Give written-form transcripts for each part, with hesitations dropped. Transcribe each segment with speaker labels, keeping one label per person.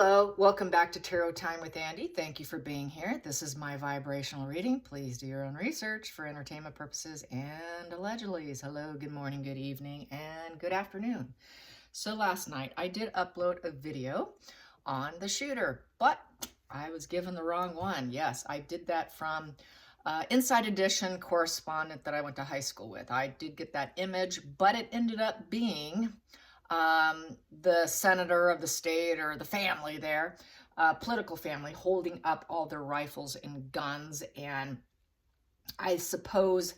Speaker 1: Hello, welcome back to Tarot Time with Andy. Thank you for being here. This is my vibrational reading. Please do your own research for entertainment purposes and allegedly. Hello, good morning, good evening, and good afternoon. So last night I did upload a video on the shooter, but I was given the wrong one. Yes, I did that from Inside Edition correspondent that I went to high school with. I did get that image, but it ended up being the senator of the state or the family there, political family, holding up all their rifles and guns. And I suppose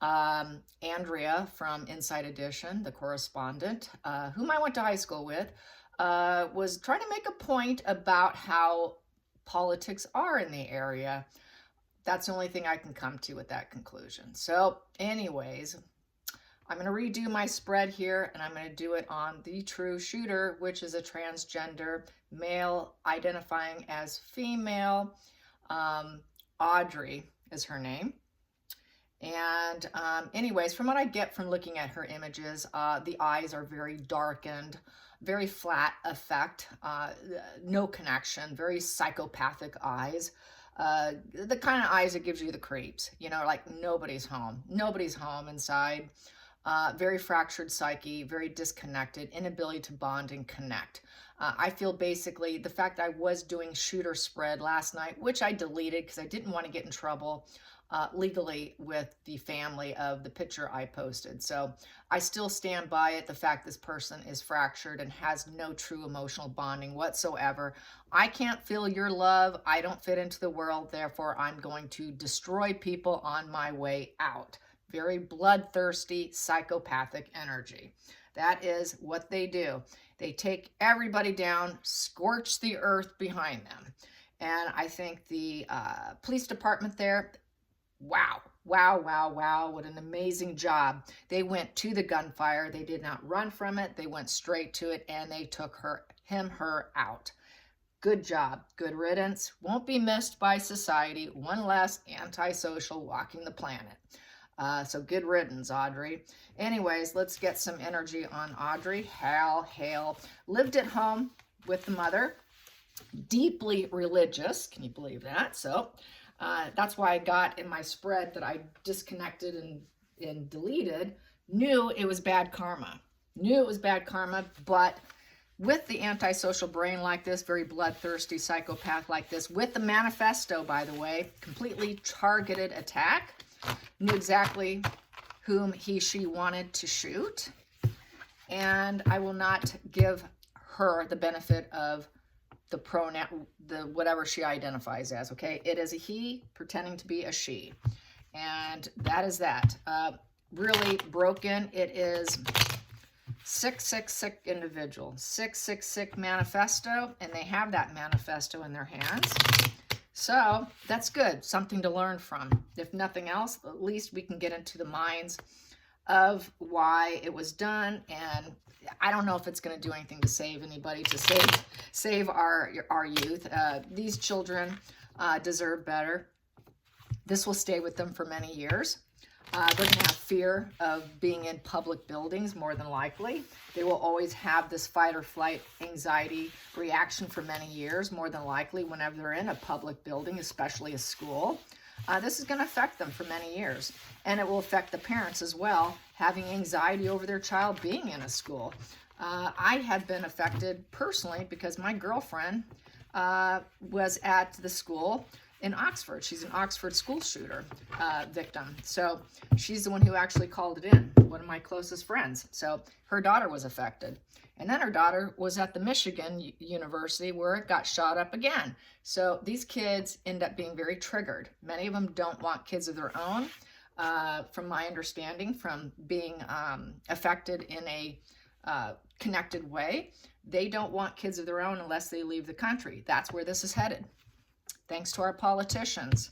Speaker 1: Andrea from Inside Edition, the correspondent, whom I went to high school with, was trying to make a point about how politics are in the area. That's the only thing I can come to with that conclusion. So anyways, I'm going to redo my spread here, and I'm going to do it on the true shooter, which is a transgender male identifying as female. Audrey is her name. And anyways, from what I get from looking at her images, the eyes are very darkened, very flat effect, no connection, very psychopathic eyes. The kind of eyes that gives you the creeps, you know, like nobody's home inside. Very fractured psyche, very disconnected, inability to bond and connect. I feel basically the fact I was doing shooter spread last night, which I deleted because I didn't want to get in trouble legally with the family of the picture I posted. So I still stand by it. The fact this person is fractured and has no true emotional bonding whatsoever. I can't feel your love. I don't fit into the world. Therefore, I'm going to destroy people on my way out. Very bloodthirsty, psychopathic energy. That is what they do. They take everybody down, scorch the earth behind them. And I think the police department there, wow, what an amazing job. They went to the gunfire. They did not run from it. They went straight to it, and they took her out. Good job. Good riddance. Won't be missed by society. One less antisocial walking the planet. So good riddance, Audrey. Anyways, let's get some energy on Audrey Hale. Lived at home with the mother, deeply religious. Can you believe that? So that's why I got in my spread that I disconnected and deleted. Knew it was bad karma. But with the antisocial brain like this, very bloodthirsty psychopath like this, with the manifesto, by the way, completely targeted attack. Knew exactly whom she wanted to shoot, and I will not give her the benefit of the pronoun, the whatever she identifies as. Okay, it is a he pretending to be a she, and that is that. Really broken. It is 666 individual, 666 manifesto, and they have that manifesto in their hands. So that's good, something to learn from. If nothing else, at least we can get into the minds of why it was done. And I don't know if it's going to do anything to save anybody, to save our youth. These children deserve better. This will stay with them for many years. They're going to have fear of being in public buildings, more than likely. They will always have this fight or flight anxiety reaction for many years, more than likely, whenever they're in a public building, especially a school. This is going to affect them for many years. And it will affect the parents as well, having anxiety over their child being in a school. I have been affected personally because my girlfriend was at the school in Oxford. She's an Oxford school shooter victim. So she's the one who actually called it in, one of my closest friends. So her daughter was affected. And then her daughter was at the Michigan University where it got shot up again. So these kids end up being very triggered. Many of them don't want kids of their own, from my understanding, from being affected in a connected way. They don't want kids of their own unless they leave the country. That's where this is headed. Thanks to our politicians.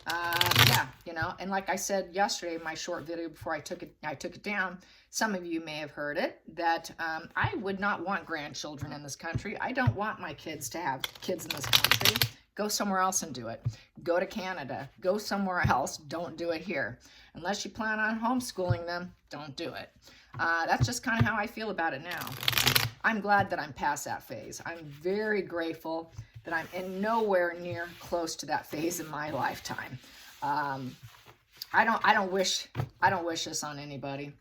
Speaker 1: Yeah, you know, and like I said yesterday in my short video before I took it down, some of you may have heard it, that I would not want grandchildren in this country. I don't want my kids to have kids in this country. Go somewhere else and do it. Go to Canada. Go somewhere else. Don't do it here. Unless you plan on homeschooling them, don't do it. That's just kind of how I feel about it now. I'm glad that I'm past that phase. I'm very grateful that I'm in nowhere near close to that phase in my lifetime. I don't wish this on anybody.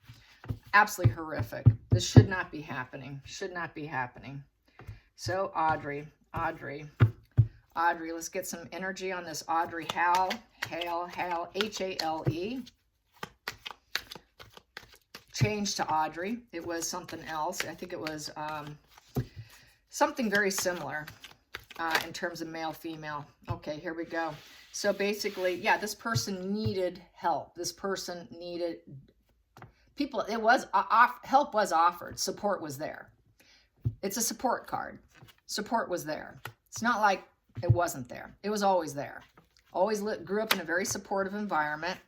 Speaker 1: Absolutely horrific. This should not be happening. Should not be happening. So Audrey, let's get some energy on this Audrey Hale, H-A-L-E. Change to Audrey. It was something else. I think it was something very similar in terms of male, female. Okay, here we go. So basically, yeah, this person needed help. This person needed people. It was help was offered. Support was there. It's a support card. Support was there. It's not like it wasn't there. It was always there. Always grew up in a very supportive environment,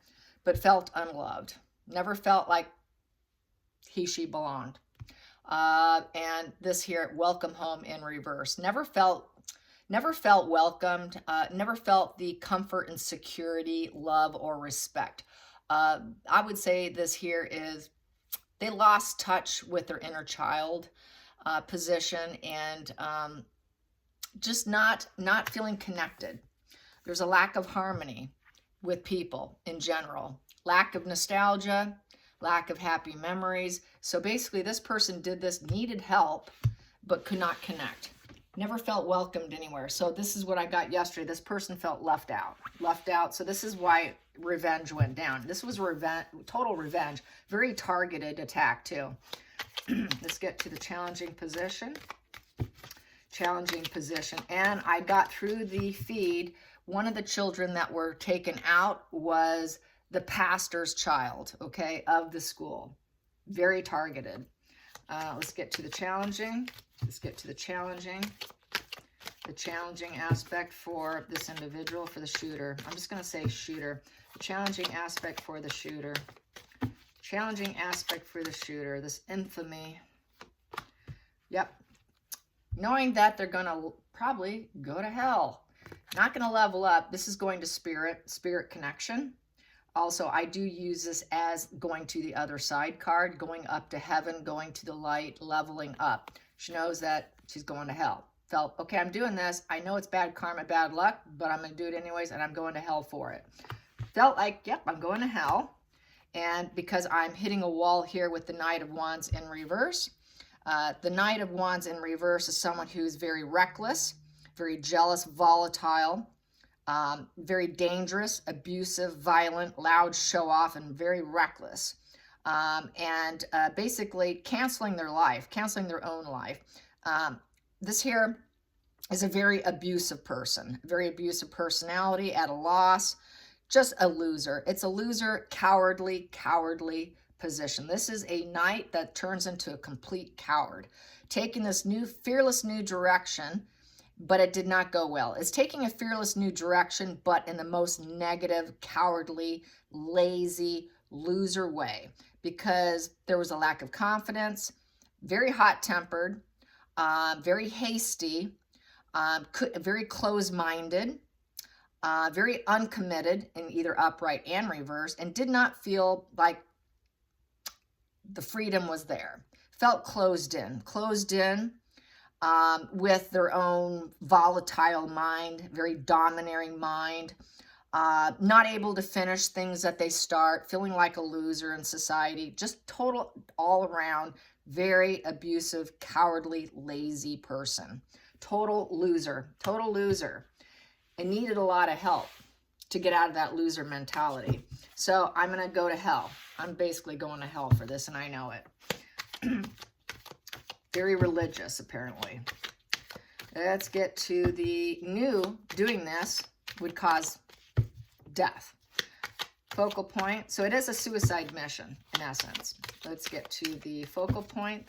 Speaker 1: but felt unloved. Never felt like he, she belonged. And this here, welcome home in reverse. Never felt welcomed. Never felt the comfort and security, love, or respect. I would say this here is they lost touch with their inner child position, and just not feeling connected. There's a lack of harmony with people in general, lack of nostalgia, lack of happy memories. So basically this person did this, needed help, but could not connect. Never felt welcomed anywhere. So this is what I got yesterday. This person felt left out. So this is why revenge went down. This was revenge, total revenge, very targeted attack too. Let's get to the challenging position. And I got through the feed. One of the children that were taken out was the pastor's child, okay, of the school. Very targeted. Let's get to the challenging. The challenging aspect for this individual, for the shooter. I'm just going to say shooter. The challenging aspect for the shooter. This infamy. Yep. Knowing that they're going to probably go to hell. Not going to level up. This is going to spirit connection. Also, I do use this as going to the other side card, going up to heaven, going to the light, leveling up. She knows that she's going to hell. Felt, okay, I'm doing this. I know it's bad karma, bad luck, but I'm going to do it anyways, and I'm going to hell for it. Felt like, yep, I'm going to hell. And because I'm hitting a wall here with the Knight of Wands in reverse. The Knight of Wands in reverse is someone who's very reckless, very jealous, volatile, very dangerous, abusive, violent, loud, show-off, and very reckless. And basically canceling their life, canceling their own life. This here is a very abusive person, very abusive personality, at a loss, just a loser. It's a loser, cowardly position. This is a knight that turns into a complete coward, taking this new, fearless new direction, but it did not go well. It's taking a fearless new direction, but in the most negative, cowardly, lazy, loser way, because there was a lack of confidence, very hot-tempered, very hasty, very close-minded, very uncommitted in either upright and reverse, and did not feel like the freedom was there. Felt closed in with their own volatile mind, very domineering mind, not able to finish things that they start, feeling like a loser in society, just total all around, very abusive, cowardly, lazy person. Total loser, and needed a lot of help to get out of that loser mentality. So I'm going to go to hell. I'm basically going to hell for this, and I know it. Very religious, apparently. Let's get to the new. Doing this would cause death. Focal point. So it is a suicide mission, in essence. Let's get to the focal point.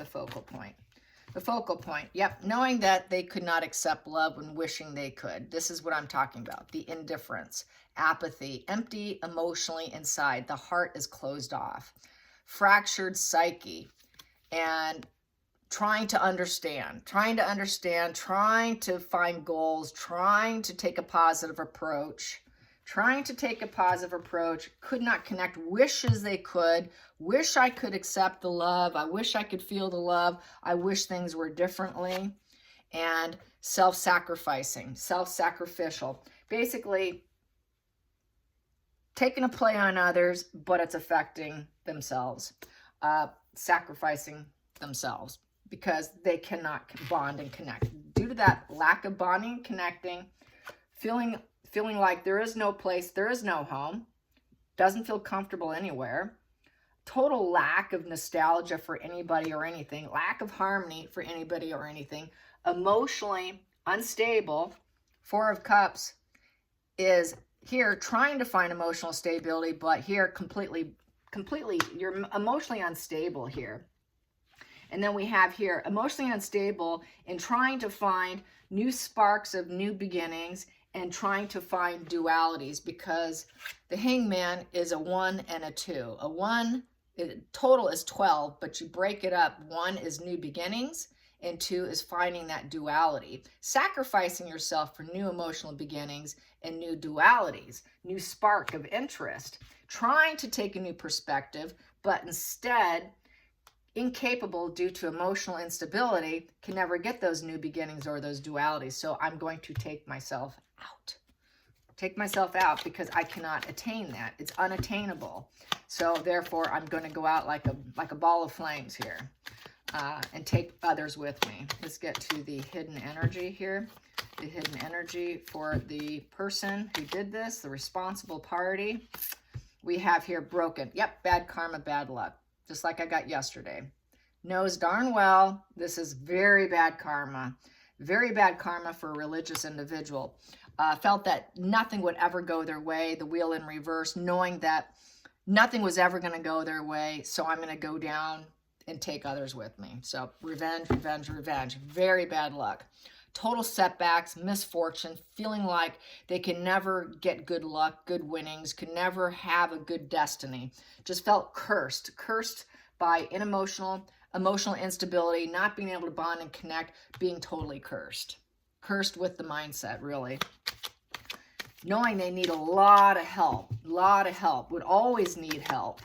Speaker 1: Yep. Knowing that they could not accept love when wishing they could. This is what I'm talking about. The indifference, apathy, empty emotionally inside. The heart is closed off. Fractured psyche. And trying to understand, trying to find goals, trying to take a positive approach, trying to take a positive approach, could not connect, wishes they could, wish I could accept the love, I wish I could feel the love, I wish things were differently, and self-sacrificing, self-sacrificial. Basically, taking a play on others, but it's affecting themselves, sacrificing themselves because they cannot bond and connect. Due to that lack of bonding and connecting, feeling like there is no place, there is no home, doesn't feel comfortable anywhere, total lack of nostalgia for anybody or anything, lack of harmony for anybody or anything, emotionally unstable. Four of Cups is here trying to find emotional stability, but here completely, you're emotionally unstable here. And then we have here emotionally unstable in trying to find new sparks of new beginnings and trying to find dualities, because the Hangman is a 1 and a 2. A 1, total is 12, but you break it up. 1 is new beginnings, and 2 is finding that duality. Sacrificing yourself for new emotional beginnings and new dualities, new spark of interest. Trying to take a new perspective, but instead incapable due to emotional instability, can never get those new beginnings or those dualities. So I'm going to take myself out. Take myself out because I cannot attain that. It's unattainable. So therefore, I'm going to go out like a ball of flames here and take others with me. Let's get to the hidden energy here. The hidden energy for the person who did this, the responsible party. We have here broken. Yep, bad karma, bad luck. Just like I got yesterday. Knows darn well this is very bad karma. Very bad karma for a religious individual. Felt that nothing would ever go their way, the wheel in reverse, knowing that nothing was ever going to go their way, so I'm going to go down and take others with me. So revenge, revenge, revenge. Very bad luck. Total setbacks, misfortune, feeling like they can never get good luck, good winnings, can never have a good destiny. Just felt cursed by emotional instability, not being able to bond and connect, being totally cursed. Cursed with the mindset, really. Knowing they need a lot of help, would always need help.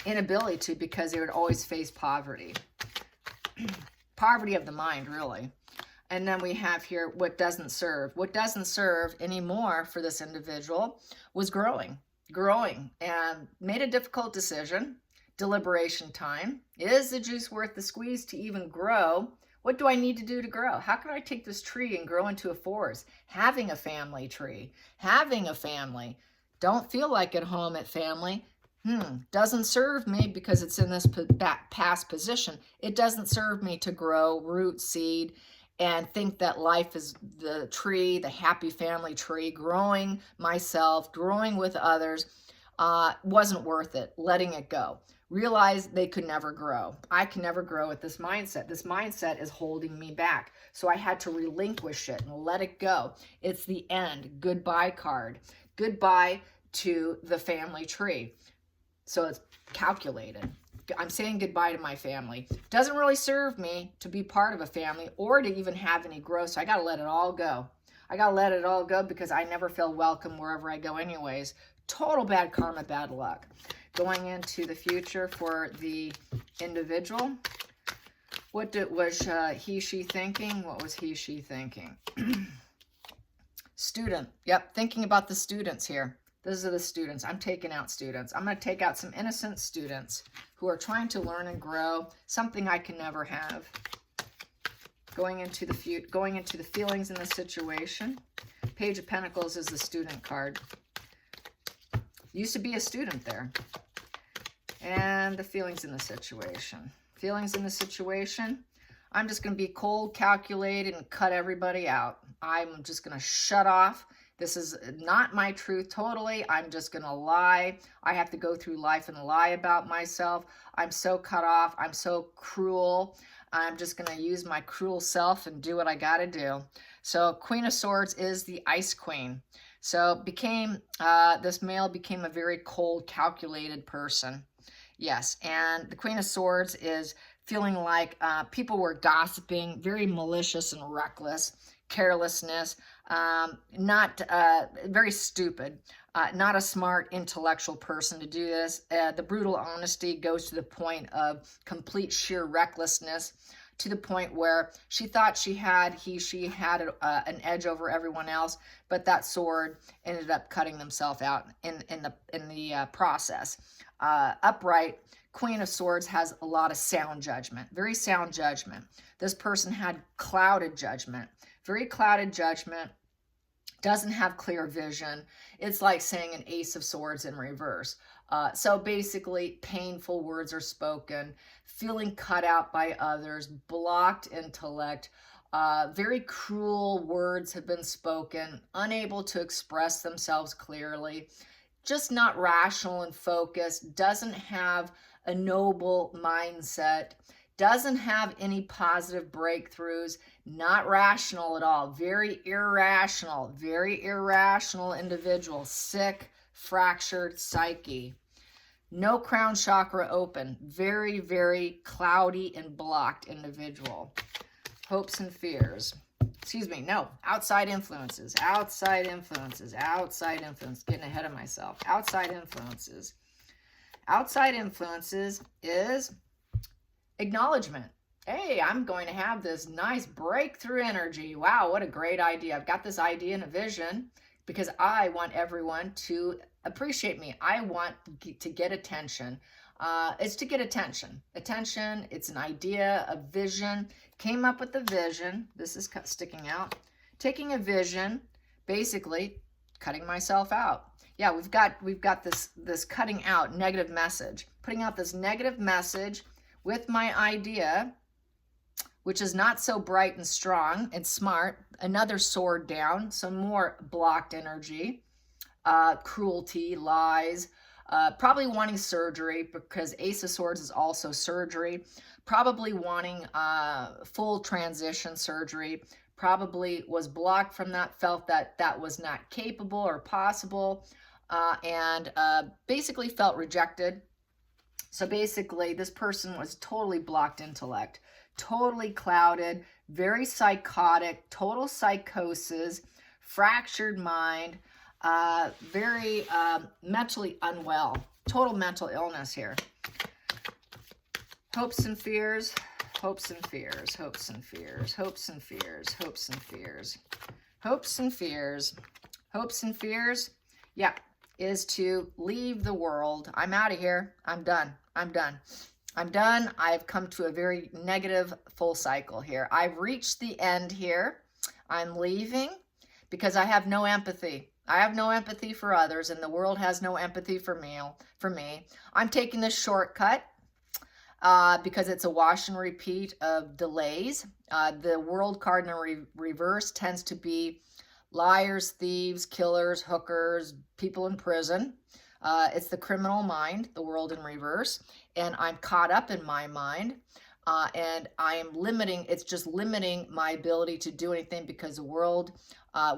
Speaker 1: Inability to, because they would always face poverty. Poverty of the mind, really. And then we have here what doesn't serve. What doesn't serve anymore for this individual was growing, and made a difficult decision. Deliberation time. Is the juice worth the squeeze to even grow? What do I need to do to grow? How can I take this tree and grow into a forest? Having a family tree, having a family. Don't feel like at home at family. Doesn't serve me because it's in this past position. It doesn't serve me to grow, root, seed, and think that life is the tree, the happy family tree, growing myself, growing with others, wasn't worth it, letting it go. Realize they could never grow. I can never grow with this mindset. This mindset is holding me back. So I had to relinquish it and let it go. It's the end. Goodbye card. Goodbye to the family tree. So it's calculated. I'm saying goodbye to my family. Doesn't really serve me to be part of a family or to even have any growth. So I got to let it all go. I got to let it all go because I never feel welcome wherever I go anyways. Total bad karma, bad luck. Going into the future for the individual. What was he, she thinking? What was he, she thinking? Student. Yep, thinking about the students here. Those are the students. I'm taking out students. I'm going to take out some innocent students who are trying to learn and grow, something I can never have. Going into the feelings in the situation. Page of Pentacles is the student card. Used to be a student there. And the feelings in the situation. Feelings in the situation. I'm just going to be cold, calculated, and cut everybody out. I'm just going to shut off. This is not my truth totally. I'm just going to lie. I have to go through life and lie about myself. I'm so cut off. I'm so cruel. I'm just going to use my cruel self and do what I got to do. So Queen of Swords is the Ice Queen. So this male became a very cold, calculated person. Yes, and the Queen of Swords is feeling like people were gossiping, very malicious and reckless, carelessness, not very stupid, not a smart intellectual person to do this. The brutal honesty goes to the point of complete sheer recklessness, to the point where she thought she had an edge over everyone else, but that sword ended up cutting themselves out in the process. Upright, Queen of Swords has a lot of sound judgment, very sound judgment. This person had clouded judgment, very clouded judgment, doesn't have clear vision. It's like saying an Ace of Swords in reverse. So basically, painful words are spoken, feeling cut out by others, blocked intellect, very cruel words have been spoken, unable to express themselves clearly, just not rational and focused, doesn't have a noble mindset, doesn't have any positive breakthroughs, not rational at all, very irrational individual, sick, fractured psyche. No crown chakra open, very, very cloudy and blocked individual. Hopes and fears. Excuse me, no, outside influences, getting ahead of myself. Outside influences is acknowledgement. Hey, I'm going to have this nice breakthrough energy. Wow, what a great idea. I've got this idea and a vision because I want everyone to appreciate me. I want to get attention. It's to get attention. Attention, it's an idea, a vision. Came up with the vision. This is sticking out. Taking a vision, basically cutting myself out. Yeah, we've got this cutting out negative message. Putting out this negative message with my idea, which is not so bright and strong and smart. Another sword down, some more blocked energy, cruelty, lies, probably wanting surgery because Ace of Swords is also surgery, probably wanting full transition surgery, probably was blocked from that, felt that that was not capable or possible, and basically felt rejected. So basically, this person was totally blocked intellect, totally clouded, very psychotic, total psychosis, fractured mind, very mentally unwell, total mental illness here. Hopes and fears, hopes and fears, hopes and fears, hopes and fears, hopes and fears, hopes and fears, hopes and fears. Yeah, is to leave the world. I'm out of here. I'm done. I'm done. I'm done. I've come to a very negative full cycle here. I've reached the end here. I'm leaving because I have no empathy. I have no empathy for others, and the world has no empathy for me. I'm taking this shortcut because it's a wash and repeat of delays. The world card in reverse tends to be liars, thieves, killers, hookers, people in prison. It's the criminal mind, the world in reverse, and I'm caught up in my mind, and I am limiting, it's just limiting my ability to do anything because the world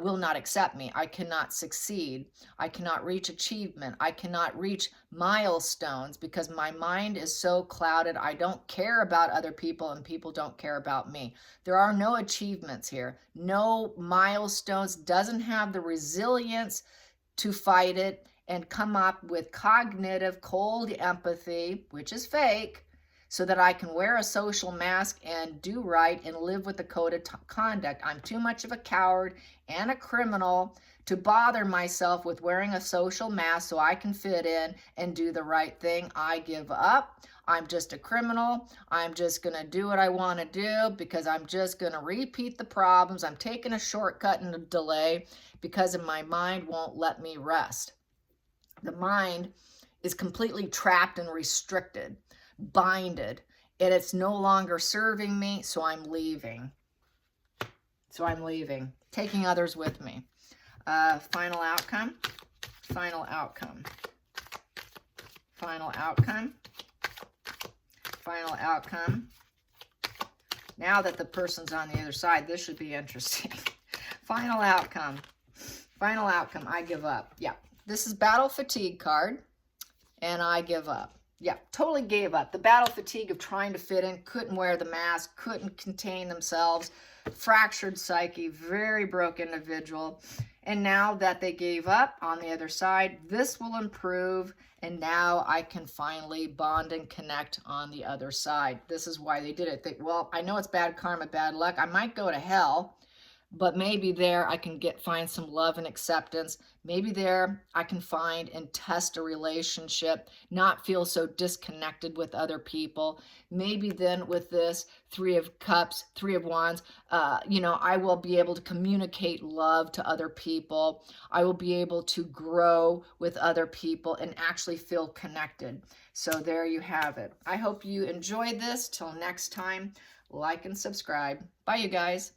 Speaker 1: will not accept me. I cannot succeed. I cannot reach achievement. I cannot reach milestones because my mind is so clouded. I don't care about other people and people don't care about me. There are no achievements here, no milestones, doesn't have the resilience to fight it and come up with cognitive cold empathy, which is fake, so that I can wear a social mask and do right and live with the code of conduct. I'm too much of a coward and a criminal to bother myself with wearing a social mask so I can fit in and do the right thing. I give up. I'm just a criminal. I'm just going to do what I want to do because I'm just going to repeat the problems. I'm taking a shortcut and a delay because my mind won't let me rest. The mind is completely trapped and restricted, binded, and it's no longer serving me, so I'm leaving. Taking others with me. Final outcome. Now that the person's on the other side, this should be interesting. Final outcome, I give up. Yeah, this is battle fatigue card, and I give up. Yeah, totally gave up. The battle fatigue of trying to fit in, couldn't wear the mask, couldn't contain themselves, fractured psyche, very broke individual. And now that they gave up on the other side, this will improve. And now I can finally bond and connect on the other side. This is why they did it. Well, I know it's bad karma, bad luck. I might go to hell, but maybe there I can find some love and acceptance. Maybe there I can find and test a relationship, not feel so disconnected with other people. Maybe then with this Three of Cups, Three of Wands, I will be able to communicate love to other people. I will be able to grow with other people and actually feel connected. So there you have it. I hope you enjoyed this. Till next time, like and subscribe. Bye, you guys.